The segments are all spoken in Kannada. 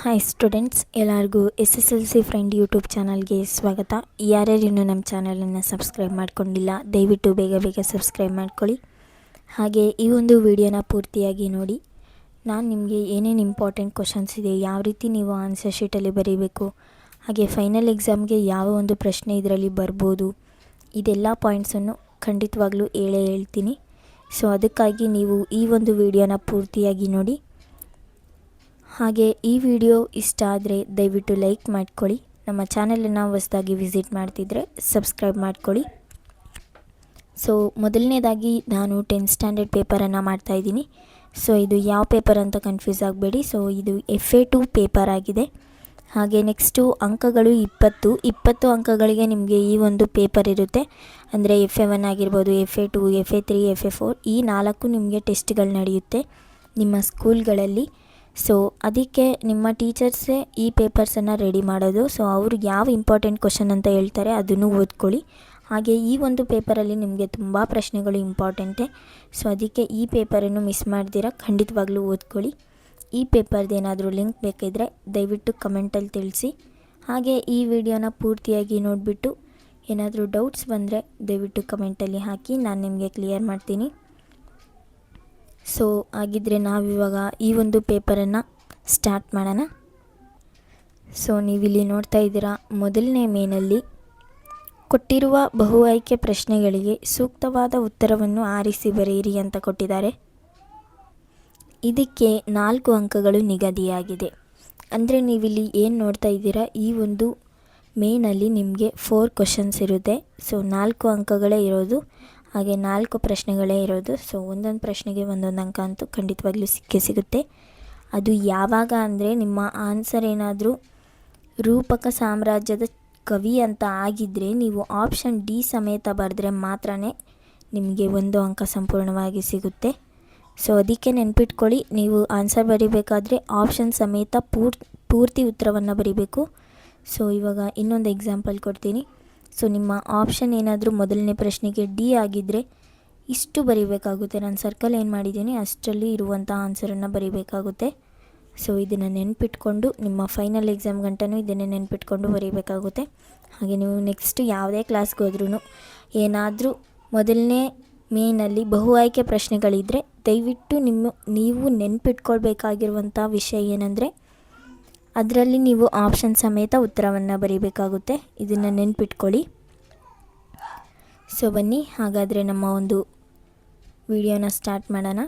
ಹಾಯ್ ಸ್ಟೂಡೆಂಟ್ಸ್, ಎಲ್ಲರಿಗೂ SSLC ಫ್ರೆಂಡ್ ಯೂಟ್ಯೂಬ್ ಚಾನಲ್ಗೆ ಸ್ವಾಗತ. ಯಾರ್ಯಾರು ಇನ್ನೂ ನಮ್ಮ ಚಾನಲನ್ನು ಸಬ್ಸ್ಕ್ರೈಬ್ ಮಾಡ್ಕೊಂಡಿಲ್ಲ, ದಯವಿಟ್ಟು ಬೇಗ ಸಬ್ಸ್ಕ್ರೈಬ್ ಮಾಡ್ಕೊಳ್ಳಿ. ಹಾಗೆ ಈ ಒಂದು ವಿಡಿಯೋನ ಪೂರ್ತಿಯಾಗಿ ನೋಡಿ. ನಾನು ನಿಮಗೆ ಏನೇನು ಇಂಪಾರ್ಟೆಂಟ್ ಕ್ವಶನ್ಸ್ ಇದೆ, ಯಾವ ರೀತಿ ನೀವು ಆನ್ಸರ್ ಶೀಟಲ್ಲಿ ಬರೀಬೇಕು, ಹಾಗೆ ಫೈನಲ್ ಎಕ್ಸಾಮ್ಗೆ ಯಾವ ಒಂದು ಪ್ರಶ್ನೆ ಇದರಲ್ಲಿ ಬರ್ಬೋದು, ಇದೆಲ್ಲ ಪಾಯಿಂಟ್ಸನ್ನು ಖಂಡಿತವಾಗ್ಲೂ ಹೇಳ್ತೀನಿ. ಸೊ ಅದಕ್ಕಾಗಿ ನೀವು ಈ ಒಂದು ವಿಡಿಯೋನ ಪೂರ್ತಿಯಾಗಿ ನೋಡಿ. ಹಾಗೆ ಈ ವಿಡಿಯೋ ಇಷ್ಟ ಆದರೆ ದಯವಿಟ್ಟು ಲೈಕ್ ಮಾಡ್ಕೊಳ್ಳಿ. ನಮ್ಮ ಚಾನಲನ್ನು ಹೊಸದಾಗಿ ವಿಸಿಟ್ ಮಾಡ್ತಿದ್ರೆ ಸಬ್ಸ್ಕ್ರೈಬ್ ಮಾಡ್ಕೊಳ್ಳಿ. ಸೊ ಮೊದಲನೇದಾಗಿ ನಾನು 10th ಸ್ಟ್ಯಾಂಡರ್ಡ್ ಪೇಪರನ್ನು ಮಾಡ್ತಾಯಿದ್ದೀನಿ. ಸೊ ಇದು ಯಾವ ಪೇಪರ್ ಅಂತ ಕನ್ಫ್ಯೂಸ್ ಆಗಬೇಡಿ. ಸೊ ಇದು FA2 ಪೇಪರ್ ಆಗಿದೆ. ಹಾಗೆ ನೆಕ್ಸ್ಟು ಅಂಕಗಳು 20 ಅಂಕಗಳಿಗೆ ನಿಮಗೆ ಈ ಒಂದು ಪೇಪರ್ ಇರುತ್ತೆ. ಅಂದರೆ FA1 ಆಗಿರ್ಬೋದು, FA2, FA3, FA4 ಈ 4 ನಿಮಗೆ ಟೆಸ್ಟ್ಗಳು ನಡೆಯುತ್ತೆ ನಿಮ್ಮ ಸ್ಕೂಲ್ಗಳಲ್ಲಿ. ಸೊ ಅದಕ್ಕೆ ನಿಮ್ಮ ಟೀಚರ್ಸೇ ಈ ಪೇಪರ್ಸನ್ನು ರೆಡಿ ಮಾಡೋದು. ಸೊ ಅವರು ಯಾವ ಇಂಪಾರ್ಟೆಂಟ್ ಕ್ವಶನ್ ಅಂತ ಹೇಳ್ತಾರೆ ಅದನ್ನು ಓದ್ಕೊಳ್ಳಿ. ಹಾಗೆ ಈ ಒಂದು ಪೇಪರಲ್ಲಿ ನಿಮಗೆ ತುಂಬ ಪ್ರಶ್ನೆಗಳು ಇಂಪಾರ್ಟೆಂಟೇ. ಸೊ ಅದಕ್ಕೆ ಈ ಪೇಪರನ್ನು ಮಿಸ್ ಮಾಡ್ದಿರ ಖಂಡಿತವಾಗ್ಲೂ ಓದ್ಕೊಳ್ಳಿ. ಈ ಪೇಪರ್ದೇನಾದರೂ ಲಿಂಕ್ ಬೇಕಿದ್ದರೆ ದಯವಿಟ್ಟು ಕಮೆಂಟಲ್ಲಿ ತಿಳಿಸಿ. ಹಾಗೆ ಈ ವಿಡಿಯೋನ ಪೂರ್ತಿಯಾಗಿ ನೋಡಿಬಿಟ್ಟು ಏನಾದರೂ ಡೌಟ್ಸ್ ಬಂದರೆ ದಯವಿಟ್ಟು ಕಮೆಂಟಲ್ಲಿ ಹಾಕಿ, ನಾನು ನಿಮಗೆ ಕ್ಲಿಯರ್ ಮಾಡ್ತೀನಿ. ಸೊ ಹಾಗಿದ್ದರೆ ನಾವಿವಾಗ ಈ ಒಂದು ಪೇಪರನ್ನು ಸ್ಟಾರ್ಟ್ ಮಾಡೋಣ. ಸೊ ನೀವಿಲ್ಲಿ ನೋಡ್ತಾ ಇದ್ದೀರಾ, ಮೊದಲನೇ ಮೇನಲ್ಲಿ ಕೊಟ್ಟಿರುವ ಬಹು ಆಯ್ಕೆ ಪ್ರಶ್ನೆಗಳಿಗೆ ಸೂಕ್ತವಾದ ಉತ್ತರವನ್ನು ಆರಿಸಿ ಬರೆಯಿರಿ ಅಂತ ಕೊಟ್ಟಿದ್ದಾರೆ. ಇದಕ್ಕೆ 4 ಅಂಕಗಳು ನಿಗದಿಯಾಗಿದೆ. ಅಂದರೆ ನೀವಿಲ್ಲಿ ಏನು ನೋಡ್ತಾ ಇದ್ದೀರಾ, ಈ ಒಂದು ಮೇನಲ್ಲಿ ನಿಮಗೆ 4 ಕ್ವಶನ್ಸ್ ಇರುತ್ತೆ. ಸೊ 4 ಅಂಕಗಳೇ ಇರೋದು, ಹಾಗೆ 4 ಪ್ರಶ್ನೆಗಳೇ ಇರೋದು. ಸೊ ಒಂದೊಂದು ಪ್ರಶ್ನೆಗೆ ಒಂದೊಂದು ಅಂಕ ಅಂತೂ ಖಂಡಿತವಾಗ್ಲೂ ಸಿಗುತ್ತೆ. ಅದು ಯಾವಾಗ ಅಂದರೆ ನಿಮ್ಮ ಆನ್ಸರ್ ಏನಾದರೂ ರೂಪಕ ಸಾಮ್ರಾಜ್ಯದ ಕವಿ ಅಂತ ಆಗಿದ್ದರೆ ನೀವು ಆಪ್ಷನ್ ಡಿ ಸಮೇತ ಬರೆದ್ರೆ ಮಾತ್ರ ನಿಮಗೆ 1 ಅಂಕ ಸಂಪೂರ್ಣವಾಗಿ ಸಿಗುತ್ತೆ. ಸೊ ಅದಕ್ಕೆ ನೆನ್ಪಿಟ್ಕೊಳ್ಳಿ, ನೀವು ಆನ್ಸರ್ ಬರೀಬೇಕಾದ್ರೆ ಆಪ್ಷನ್ ಸಮೇತ ಪೂರ್ತಿ ಉತ್ತರವನ್ನು ಬರೀಬೇಕು. ಸೊ ಇವಾಗ ಇನ್ನೊಂದು ಎಕ್ಸಾಂಪಲ್ ಕೊಡ್ತೀನಿ. ಸೊ ನಿಮ್ಮ ಆಪ್ಷನ್ ಏನಾದರೂ ಮೊದಲನೇ ಪ್ರಶ್ನೆಗೆ ಡಿ ಆಗಿದ್ದರೆ ಇಷ್ಟು ಬರೀಬೇಕಾಗುತ್ತೆ. ನಾನು ಸರ್ಕಲ್ ಏನು ಮಾಡಿದ್ದೀನಿ ಅಷ್ಟರಲ್ಲಿ ಇರುವಂಥ ಆನ್ಸರನ್ನು ಬರೀಬೇಕಾಗುತ್ತೆ. ಸೊ ಇದನ್ನು ನೆನ್ಪಿಟ್ಕೊಂಡು ನಿಮ್ಮ ಫೈನಲ್ ಎಕ್ಸಾಮ್ ಗಂಟನೂ ಇದನ್ನೇ ನೆನ್ಪಿಟ್ಕೊಂಡು ಬರೀಬೇಕಾಗುತ್ತೆ. ಹಾಗೆ ನೀವು ನೆಕ್ಸ್ಟ್ ಯಾವುದೇ ಕ್ಲಾಸ್ಗೆ ಹೋದ್ರೂ ಏನಾದರೂ ಮೊದಲನೇ ಮೇನಲ್ಲಿ ಬಹು ಆಯ್ಕೆ ಪ್ರಶ್ನೆಗಳಿದ್ದರೆ ದಯವಿಟ್ಟು ನೀವು ನೆನ್ಪಿಟ್ಕೊಳ್ಬೇಕಾಗಿರುವಂಥ ವಿಷಯ ಏನಂದರೆ ಅದರಲ್ಲಿ ನೀವು ಆಪ್ಷನ್ ಸಮೇತ ಉತ್ತರವನ್ನು ಬರೀಬೇಕಾಗುತ್ತೆ. ಇದನ್ನು ನೆನ್ಪಿಟ್ಕೊಳ್ಳಿ. ಸೊ ಬನ್ನಿ ಹಾಗಾದರೆ ನಮ್ಮ ಒಂದು ವಿಡಿಯೋನ ಸ್ಟಾರ್ಟ್ ಮಾಡೋಣ.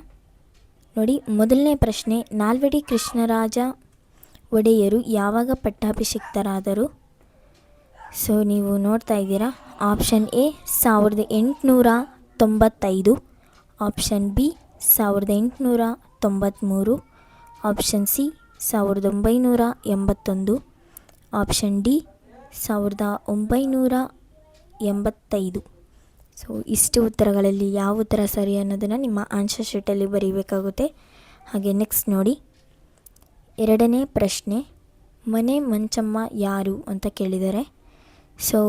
ನೋಡಿ, ಮೊದಲನೇ ಪ್ರಶ್ನೆ, ನಾಲ್ವಡಿ ಕೃಷ್ಣರಾಜ ಒಡೆಯರು ಯಾವಾಗ ಪಟ್ಟಾಭಿಷಿಕ್ತರಾದರು? ಸೊ ನೀವು ನೋಡ್ತಾ ಇದ್ದೀರಾ, option A 1895, option B 1893, option C 1981, option D 1985. So ಇಷ್ಟು ಉತ್ತರಗಳಲ್ಲಿ ಯಾವ ಉತ್ತರ ಸರಿ ಅನ್ನೋದನ್ನು ನಿಮ್ಮ ಆನ್ಸರ್ ಶೀಟಲ್ಲಿ ಬರೀಬೇಕಾಗುತ್ತೆ. ಹಾಗೆ ನೆಕ್ಸ್ಟ್ ನೋಡಿ, ಎರಡನೇ ಪ್ರಶ್ನೆ, ಮನೆ ಮಂಚಮ್ಮ ಯಾರು ಅಂತ ಕೇಳಿದ್ದಾರೆ. So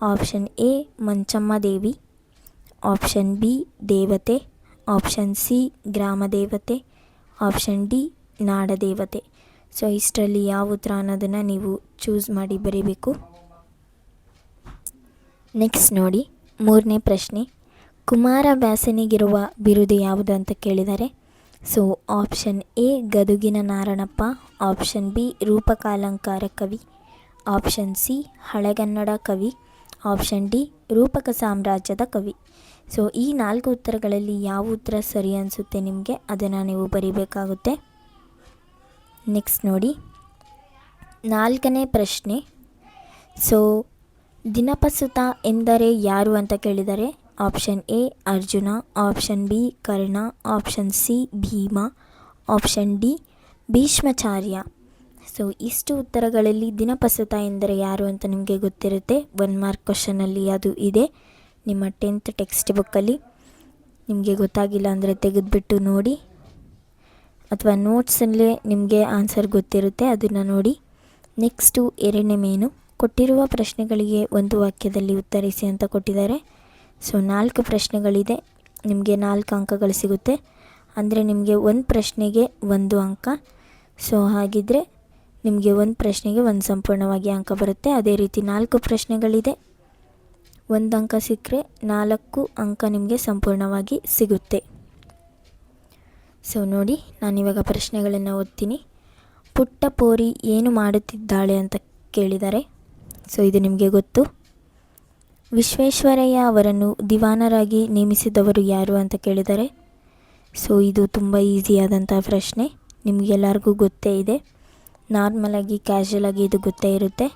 option A Manchamma Devi, option B ದೇವತೆ, ಆಪ್ಷನ್ ಸಿ ಗ್ರಾಮ ದೇವತೆ, ಆಪ್ಷನ್ ಡಿ ನಾಡದೇವತೆ. ಸೊ ಇಷ್ಟರಲ್ಲಿ ಯಾವ ಉತ್ತರ ಅನ್ನೋದನ್ನು ನೀವು ಚೂಸ್ ಮಾಡಿ ಬರೀಬೇಕು. ನೆಕ್ಸ್ಟ್ ನೋಡಿ, ಮೂರನೇ ಪ್ರಶ್ನೆ, ಕುಮಾರವ್ಯಾಸನಿಗಿರುವ ಬಿರುದು ಯಾವುದು ಅಂತ ಕೇಳಿದ್ದಾರೆ. ಸೊ ಆಪ್ಷನ್ ಎ ಗದುಗಿನ ನಾರಣಪ್ಪ, ಆಪ್ಷನ್ ಬಿ ರೂಪಕಾಲಂಕಾರ ಕವಿ, ಆಪ್ಷನ್ ಸಿ ಹಳೆಗನ್ನಡ ಕವಿ, ಆಪ್ಷನ್ ಡಿ ರೂಪಕ ಸಾಮ್ರಾಜ್ಯದ ಕವಿ. ಸೊ ಈ 4 ಉತ್ತರಗಳಲ್ಲಿ ಯಾವ ಉತ್ತರ ಸರಿ ಅನಿಸುತ್ತೆ ನಿಮಗೆ ಅದನ್ನು ನೀವು ಬರೀಬೇಕಾಗುತ್ತೆ. ನೆಕ್ಸ್ಟ್ ನೋಡಿ, 4ನೇ ಪ್ರಶ್ನೆ, ಸೊ ದಿನಪಸುತ ಎಂದರೆ ಯಾರು ಅಂತ ಕೇಳಿದ್ದಾರೆ. Option A Arjuna, option B Karna, option C Bhima, option D Bhishmacharya. So ಇಷ್ಟು ಉತ್ತರಗಳಲ್ಲಿ ದಿನಪಸುತ ಎಂದರೆ ಯಾರು ಅಂತ ನಿಮಗೆ ಗೊತ್ತಿರುತ್ತೆ. 1 ಮಾರ್ಕ್ ಕ್ವಶನಲ್ಲಿ ಅದು ಇದೆ ನಿಮ್ಮ 10th ಟೆಕ್ಸ್ಟ್ ಬುಕ್ಕಲ್ಲಿ. ನಿಮಗೆ ಗೊತ್ತಾಗಿಲ್ಲ ಅಂದರೆ ತೆಗೆದುಬಿಟ್ಟು ನೋಡಿ, ಅಥವಾ ನೋಟ್ಸಲ್ಲೇ ನಿಮಗೆ ಆನ್ಸರ್ ಗೊತ್ತಿರುತ್ತೆ, ಅದನ್ನು ನೋಡಿ. ನೆಕ್ಸ್ಟು ಎರಡನೇ ಮೇನು, ಕೊಟ್ಟಿರುವ ಪ್ರಶ್ನೆಗಳಿಗೆ 1 ವಾಕ್ಯದಲ್ಲಿ ಉತ್ತರಿಸಿ ಅಂತ ಕೊಟ್ಟಿದ್ದಾರೆ. ಸೊ 4 ಪ್ರಶ್ನೆಗಳಿದೆ, ನಿಮಗೆ 4 ಅಂಕಗಳು ಸಿಗುತ್ತೆ. ಅಂದರೆ ನಿಮಗೆ 1 ಪ್ರಶ್ನೆಗೆ 1 ಅಂಕ. ಸೊ ಹಾಗಿದ್ದರೆ ನಿಮಗೆ ಒಂದು ಪ್ರಶ್ನೆಗೆ ಒಂದು ಸಂಪೂರ್ಣವಾಗಿ ಅಂಕ ಬರುತ್ತೆ. ಅದೇ ರೀತಿ 4 ಪ್ರಶ್ನೆಗಳಿದೆ, 1 ಅಂಕ ಸಿಕ್ಕರೆ 4 ಅಂಕ ನಿಮಗೆ ಸಂಪೂರ್ಣವಾಗಿ ಸಿಗುತ್ತೆ. ಸೊ ನೋಡಿ, ನಾನಿವಾಗ ಪ್ರಶ್ನೆಗಳನ್ನು ಓದ್ತೀನಿ. ಪುಟ್ಟ ಪೋರಿ ಏನು ಮಾಡುತ್ತಿದ್ದಾಳೆ ಅಂತ ಕೇಳಿದ್ದಾರೆ. ಸೊ ಇದು ನಿಮಗೆ ಗೊತ್ತು. ವಿಶ್ವೇಶ್ವರಯ್ಯ ಅವರನ್ನು ದಿವಾನರಾಗಿ ನೇಮಿಸಿದವರು ಯಾರು ಅಂತ ಕೇಳಿದ್ದಾರೆ. ಸೊ ಇದು ತುಂಬ ಈಸಿಯಾದಂಥ ಪ್ರಶ್ನೆ, ನಿಮಗೆಲ್ಲರಿಗೂ ಗೊತ್ತೇ ಇದೆ. ನಾರ್ಮಲಾಗಿ ಕ್ಯಾಶುಯಲಾಗಿ ಇದು ಗೊತ್ತೇ ಇರುತ್ತೆ.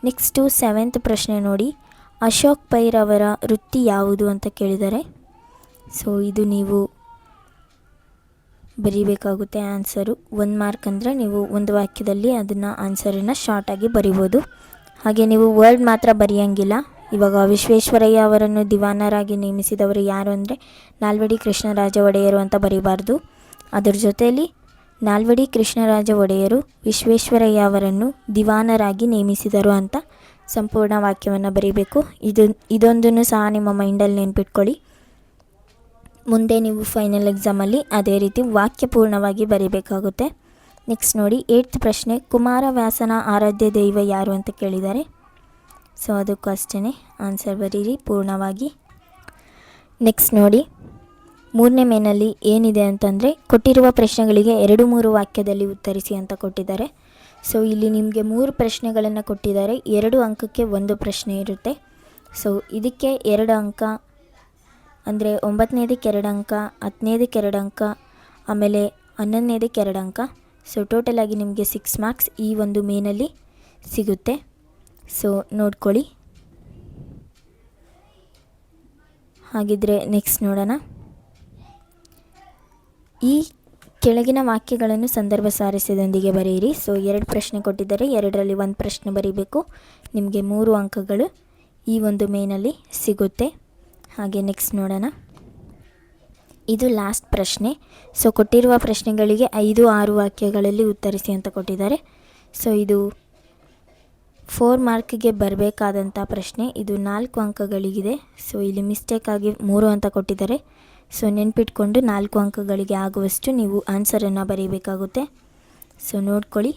ನೆಕ್ಸ್ಟು 7th ಪ್ರಶ್ನೆ ನೋಡಿ. ಅಶೋಕ್ ಪೈ ಅವರ ವೃತ್ತಿ ಯಾವುದು ಅಂತ ಕೇಳಿದ್ದಾರೆ. ಸೊ ಇದು ನೀವು ಬರೀಬೇಕಾಗುತ್ತೆ ಆನ್ಸರು. 1 ಮಾರ್ಕ್ ಅಂದರೆ ನೀವು ಒಂದು ವಾಕ್ಯದಲ್ಲಿ ಅದನ್ನು ಆನ್ಸರನ್ನು ಶಾರ್ಟಾಗಿ ಬರಿಬೋದು. ಹಾಗೆ ನೀವು ವರ್ಡ್ ಮಾತ್ರ ಬರೆಯೋಂಗಿಲ್ಲ. ಇವಾಗ ವಿಶ್ವೇಶ್ವರಯ್ಯ ಅವರನ್ನು ದಿವಾನರಾಗಿ ನೇಮಿಸಿದವರು ಯಾರು ಅಂದರೆ ನಾಲ್ವಡಿ ಕೃಷ್ಣರಾಜ ಒಡೆಯರು ಅಂತ ಬರೀಬಾರ್ದು. ಅದರ ಜೊತೆಯಲ್ಲಿ ನಾಲ್ವಡಿ ಕೃಷ್ಣರಾಜ ಒಡೆಯರು ವಿಶ್ವೇಶ್ವರಯ್ಯ ಅವರನ್ನು ದಿವಾನರಾಗಿ ನೇಮಿಸಿದರು ಅಂತ ಸಂಪೂರ್ಣ ವಾಕ್ಯವನ್ನು ಬರೀಬೇಕು. ಇದೊಂದನ್ನು ಸಹ ನಿಮ್ಮ ಮೈಂಡಲ್ಲಿ ನೆನ್ಪಿಟ್ಕೊಳ್ಳಿ. ಮುಂದೆ ನೀವು ಫೈನಲ್ ಎಕ್ಸಾಮಲ್ಲಿ ಅದೇ ರೀತಿ ವಾಕ್ಯಪೂರ್ಣವಾಗಿ ಬರೀಬೇಕಾಗುತ್ತೆ. ನೆಕ್ಸ್ಟ್ ನೋಡಿ 8th ಪ್ರಶ್ನೆ. ಕುಮಾರವ್ಯಾಸನ ಆರಾಧ್ಯ ದೈವ ಯಾರು ಅಂತ ಕೇಳಿದ್ದಾರೆ. ಸೊ ಅದಕ್ಕೂ ಅಷ್ಟೇ ಆನ್ಸರ್ ಬರೀರಿ ಪೂರ್ಣವಾಗಿ. ನೆಕ್ಸ್ಟ್ ನೋಡಿ 3ನೇ ಮೇನಲ್ಲಿ ಏನಿದೆ ಅಂತಂದರೆ ಕೊಟ್ಟಿರುವ ಪ್ರಶ್ನೆಗಳಿಗೆ 2-3 ವಾಕ್ಯದಲ್ಲಿ ಉತ್ತರಿಸಿ ಅಂತ ಕೊಟ್ಟಿದ್ದಾರೆ. ಸೊ ಇಲ್ಲಿ ನಿಮಗೆ 3 ಪ್ರಶ್ನೆಗಳನ್ನು ಕೊಟ್ಟಿದ್ದಾರೆ. 2 ಅಂಕಕ್ಕೆ 1 ಪ್ರಶ್ನೆ ಇರುತ್ತೆ. ಸೊ ಇದಕ್ಕೆ 2 ಅಂಕ ಅಂದರೆ 9ನೇದಕ್ಕೆ 2 ಅಂಕ, 10ನೇದಕ್ಕೆ 2 ಅಂಕ, ಆಮೇಲೆ 11ನೇದಕ್ಕೆ 2 ಅಂಕ. ಸೊ ಟೋಟಲಾಗಿ ನಿಮಗೆ 6 ಮಾರ್ಕ್ಸ್ ಈ ಒಂದು ಮೇನಲ್ಲಿ ಸಿಗುತ್ತೆ. ಸೊ ನೋಡ್ಕೊಳ್ಳಿ. ಹಾಗಿದ್ರೆ ನೆಕ್ಸ್ಟ್ ನೋಡೋಣ. ಈ ಕೆಳಗಿನ ವಾಕ್ಯಗಳನ್ನು ಸಂದರ್ಭ ಸಾರಿಸಿದೊಂದಿಗೆ ಬರೆಯಿರಿ. ಸೊ 2 ಪ್ರಶ್ನೆ ಕೊಟ್ಟಿದ್ದಾರೆ, 2ರಲ್ಲಿ 1 ಪ್ರಶ್ನೆ ಬರೀಬೇಕು. ನಿಮಗೆ 3 ಅಂಕಗಳು ಈ ಒಂದು ಮೇನಲ್ಲಿ ಸಿಗುತ್ತೆ. ಹಾಗೆ ನೆಕ್ಸ್ಟ್ ನೋಡೋಣ. ಇದು ಲಾಸ್ಟ್ ಪ್ರಶ್ನೆ. ಸೊ ಕೊಟ್ಟಿರುವ ಪ್ರಶ್ನೆಗಳಿಗೆ 5-6 ವಾಕ್ಯಗಳಲ್ಲಿ ಉತ್ತರಿಸಿ ಅಂತ ಕೊಟ್ಟಿದ್ದಾರೆ. ಸೊ ಇದು 4 ಮಾರ್ಕ್ಗೆ ಬರಬೇಕಾದಂಥ ಪ್ರಶ್ನೆ. ಇದು 4 ಅಂಕಗಳಿಗಿದೆ. ಸೊ ಇಲ್ಲಿ ಮಿಸ್ಟೇಕಾಗಿ 3 ಅಂತ ಕೊಟ್ಟಿದ್ದಾರೆ. ಸೊ ನೆನ್ಪಿಟ್ಕೊಂಡು 4 ಅಂಕಗಳಿಗೆ ಆಗುವಷ್ಟು ನೀವು ಆನ್ಸರನ್ನು ಬರೀಬೇಕಾಗುತ್ತೆ. ಸೊ ನೋಡ್ಕೊಳ್ಳಿ.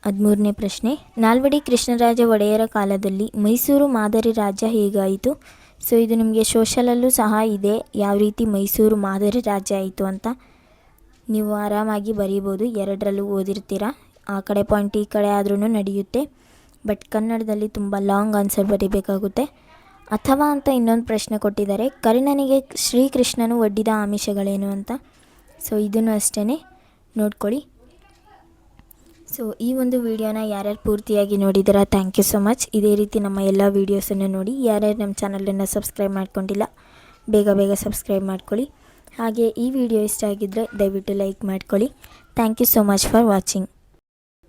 13ನೇ ಪ್ರಶ್ನೆ. ನಾಲ್ವಡಿ ಕೃಷ್ಣರಾಜ ಒಡೆಯರ ಕಾಲದಲ್ಲಿ ಮೈಸೂರು ಮಾದರಿ ರಾಜ್ಯ ಹೇಗಾಯಿತು? ಸೊ ಇದು ನಿಮಗೆ ಸೋಷಲಲ್ಲೂ ಸಹ ಇದೆ, ಯಾವ ರೀತಿ ಮೈಸೂರು ಮಾದರಿ ರಾಜ್ಯ ಆಯಿತು ಅಂತ. ನೀವು ಆರಾಮಾಗಿ ಬರೀಬೋದು, 2ರಲ್ಲೂ ಓದಿರ್ತೀರ. ಆ ಕಡೆ ಪಾಯಿಂಟ್ ಈ ಕಡೆ ಆದ್ರೂ ನಡೆಯುತ್ತೆ. ಬಟ್ ಕನ್ನಡದಲ್ಲಿ ತುಂಬ ಲಾಂಗ್ ಆನ್ಸರ್ ಬರೀಬೇಕಾಗುತ್ತೆ. ಅಥವಾ ಅಂತ ಇನ್ನೊಂದು ಪ್ರಶ್ನೆ ಕೊಟ್ಟಿದ್ದಾರೆ. ಕರ್ಣನಿಗೆ ಶ್ರೀಕೃಷ್ಣನು ಒಡ್ಡಿದ ಆಮಿಷಗಳೇನು ಅಂತ. ಸೊ ಇದನ್ನು ಅಷ್ಟೇ ನೋಡ್ಕೊಳ್ಳಿ. ಸೊ ಈ ಒಂದು ವಿಡಿಯೋನ ಯಾರ್ಯಾರು ಪೂರ್ತಿಯಾಗಿ ನೋಡಿದ್ದೀರಾ, ಥ್ಯಾಂಕ್ ಯು ಸೊ ಮಚ್. ಇದೇ ರೀತಿ ನಮ್ಮ ಎಲ್ಲ ವೀಡಿಯೋಸನ್ನು ನೋಡಿ. ಯಾರ್ಯಾರು ನಮ್ಮ ಚಾನಲನ್ನು ಸಬ್ಸ್ಕ್ರೈಬ್ ಮಾಡ್ಕೊಂಡಿಲ್ಲ, ಬೇಗ ಸಬ್ಸ್ಕ್ರೈಬ್ ಮಾಡ್ಕೊಳ್ಳಿ. ಹಾಗೆ ಈ ವಿಡಿಯೋ ಇಷ್ಟ ಆಗಿದ್ದರೆ ದಯವಿಟ್ಟು ಲೈಕ್ ಮಾಡ್ಕೊಳ್ಳಿ. Thank you so much for watching.